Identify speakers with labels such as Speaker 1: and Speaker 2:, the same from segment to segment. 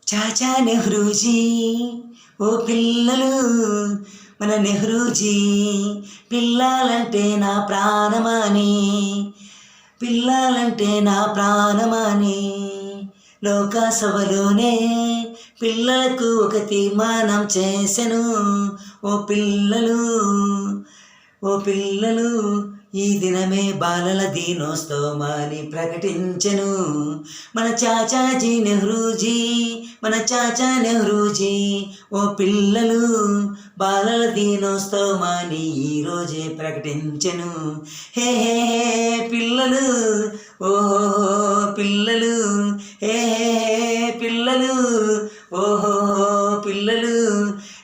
Speaker 1: చాచా నెహ్రూజీ ఓ పిల్లలు మన నెహ్రూజీ పిల్లలంటే నా ప్రాణమని పిల్లలంటే నా ప్రాణమని లోకసభలోనే పిల్లలకు ఒక తీర్మానం చేసెను. ఓ పిల్లలు ఓ పిల్లలు ఈ దినమే బాలల దినోత్సవమని ప్రకటించెను మన చాచాజీ నెహ్రూజీ మన చాచా నెహ్రూజీ. ఓ పిల్లలు బాలల దినోత్సవమని ఈరోజే ప్రకటించెను. హే హే పిల్లలు ఓహో పిల్లలు హే పిల్లలు ఓహో పిల్లలు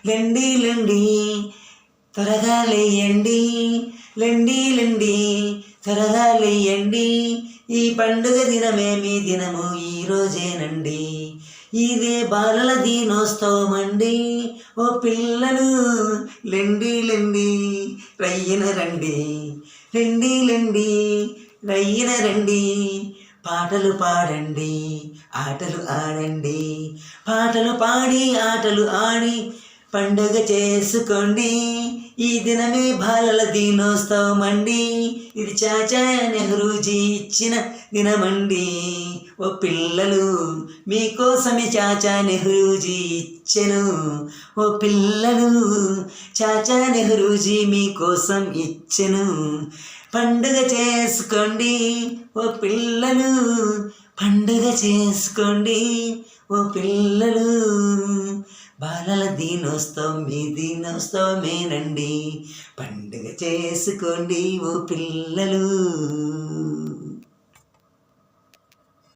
Speaker 1: లెండి లెండి త్వరగా లేయండి లెండి త్వరగా లేయండి ఈ పండుగ దినమే మీ దినము ఈరోజేనండి. ఇదే బాలల దినోత్సవం అండి. ఓ పిల్లలు లెండి రయ్యన రండి లెండి రయ్యన రండి. పాటలు పాడండి ఆటలు ఆడండి పాటలు పాడి ఆటలు ఆడి పండుగ చేసుకోండి. ఈ దినమే బాలల దినోత్సవం అండి. ఇది చాచా నెహ్రూజీ ఇచ్చిన దినమండి. ఓ పిల్లలు మీకోసమే చాచా నెహ్రూజీ ఇచ్చెను. ఓ పిల్లలు చాచా నెహ్రూజీ మీకోసం ఇచ్చెను. పండుగ చేసుకోండి ఓ పిల్లలు పండుగ చేసుకోండి ఓ పిల్లలు. బాలల దినోత్సవం మీ దినోత్సవమేనండి. పండుగ చేసుకోండి ఓ పిల్లలు.